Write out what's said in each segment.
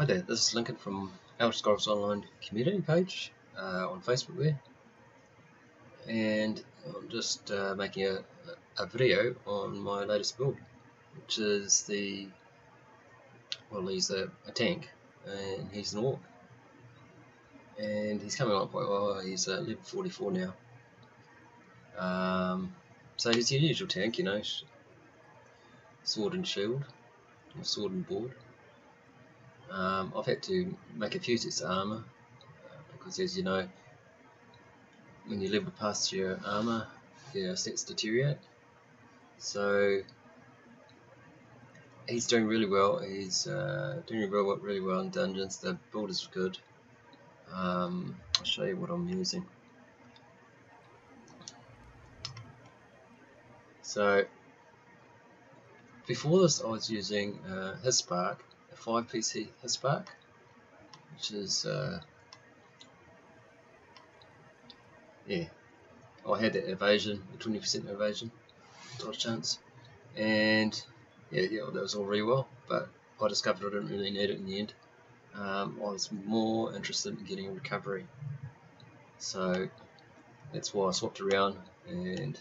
Hi there, this is Lincoln from Elder Scrolls Online community page on Facebook there, and I'm just making a video on my latest build, which is he's a tank, and he's an orc, and he's coming along quite well. He's level 44 now. So he's your usual tank, you know, sword and shield, or sword and board. I've had to make a few sets of armour, because as you know, when you level past your armour, your stats deteriorate. So he's doing really well. He's doing really well in dungeons. The build is good. I'll show you what I'm using. So before this, I was using his spark, a 5 PC his spark, which is I had that evasion, 20% evasion, dodge chance, and yeah, that was all really well. But I discovered I didn't really need it in the end. I was more interested in getting recovery, so that's why I swapped around and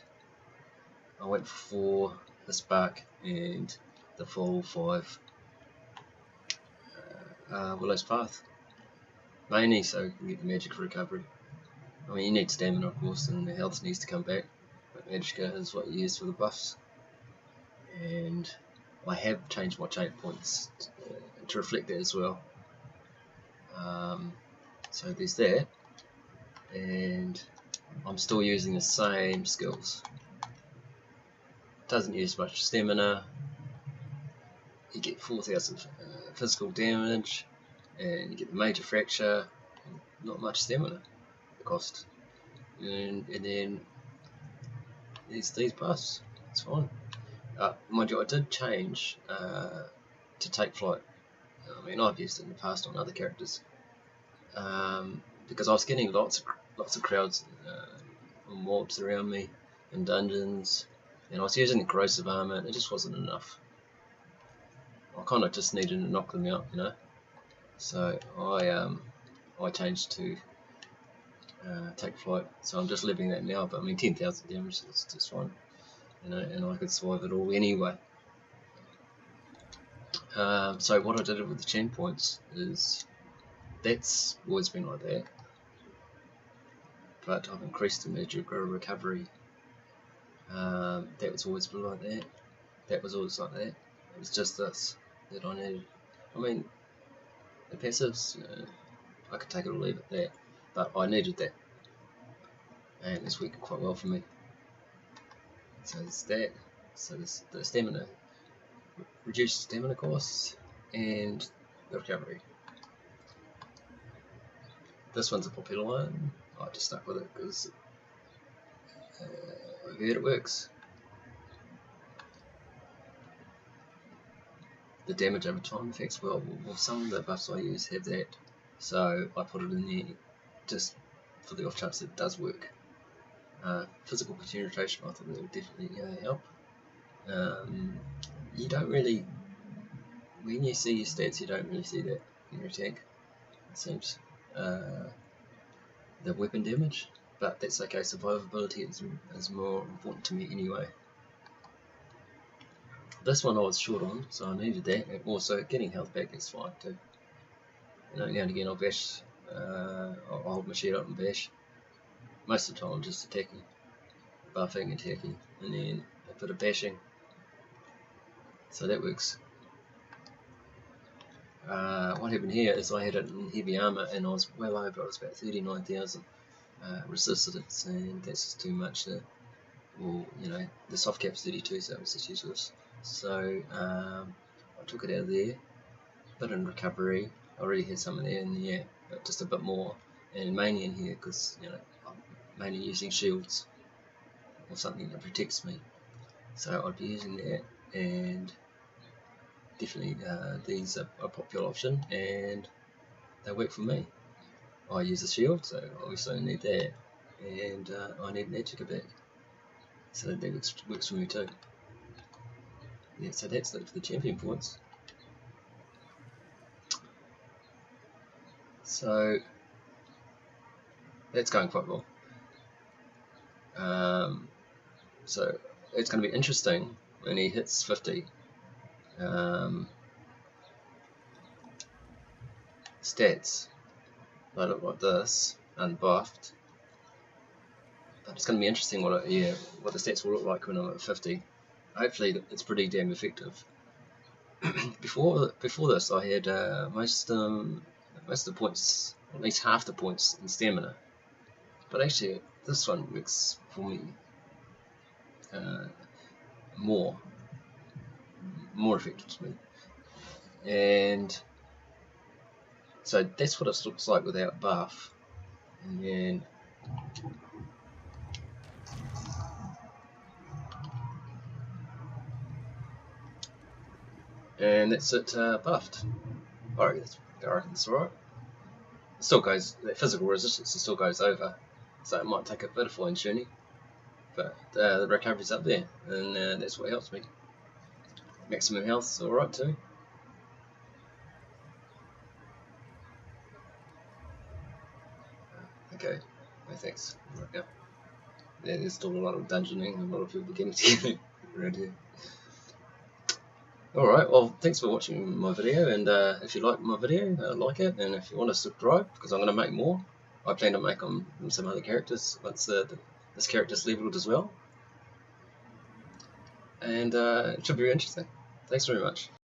I went for the spark and the full 5 Willow's Path, mainly so you can get the magic recovery. I mean, you need stamina, of course, and the health needs to come back, but Magicka is what you use for the buffs. And I have changed my chain points to reflect that as well. So there's that, and I'm still using the same skills. Doesn't use much stamina. You get 4,000 physical damage, and you get the major fracture. Not much stamina cost, and then there's these buffs. It's fine. Mind you, I did change to take flight. I mean, I've used it in the past on other characters, because I was getting lots of crowds or mobs around me in dungeons, and I was using the corrosive armor, and it just wasn't enough. I kind of just needed to knock them out, you know. So I changed to take flight. So I'm just living that now. But I mean, 10,000 damage is just fine, you know, and I could survive it all anyway. So what I did with the chain points is that's always been like that, but I've increased the magic recovery. That was always been like that. That was always like that. It was just this that I needed. I mean, the passives, I could take it or leave it there, but I needed that, and it's working quite well for me. So it's that. So this, the stamina, reduced stamina costs, and the recovery. This one's a popular one. I just stuck with it because I heard it works. The damage over time effects, well, some of the buffs I use have that, so I put it in there just for the off chance that it does work. Physical penetration, I thought that would definitely help. You don't really, when you see your stats, you don't really see that in your tank, it seems. The weapon damage, but that's okay. Survivability is more important to me anyway. This one I was short on, so I needed that, and also getting health back is fine too. You know, now and again I'll bash, I'll hold my shield up and bash. Most of the time I'm just attacking, buffing, attacking, and then a bit of bashing. So that works. What happened here is I had it in heavy armor, and I was well over. I was about 39,000 resistance, and that's just too much. Well, you know, the soft cap's 32, so it was just useless. So I took it out of there, bit in recovery. I already had some in there, and yeah, but just a bit more, and mainly in here because, you know, I'm mainly using shields or something that protects me. So I'd be using that, and definitely these are a popular option, and they work for me. I use a shield, so I also need that, and I need Magicka back, so that works for me too. Yeah, so that's it for the champion points. So that's going quite well. So it's going to be interesting when he hits 50. Stats, they look like this, unbuffed. But it's going to be interesting what the stats will look like when I'm at 50. Hopefully it's pretty damn effective. before this, I had most of the points, at least half the points in stamina. But actually, this one works for me more effectively. And so that's what it looks like without buff. And then that's it buffed. Alright, that's alright. It still goes, that physical resistance still goes over, so it might take a bit of fine tuning, but the recovery's up there, and that's what helps me. Maximum health's alright too. Okay, no thanks. Right, yeah. There's still a lot of dungeoning and a lot of people getting together around here. Alright, well, thanks for watching my video, and if you like my video, like it, and if you want to subscribe, because I'm going to make more. I plan to make on some other characters once this character's leveled as well. And it should be interesting. Thanks very much.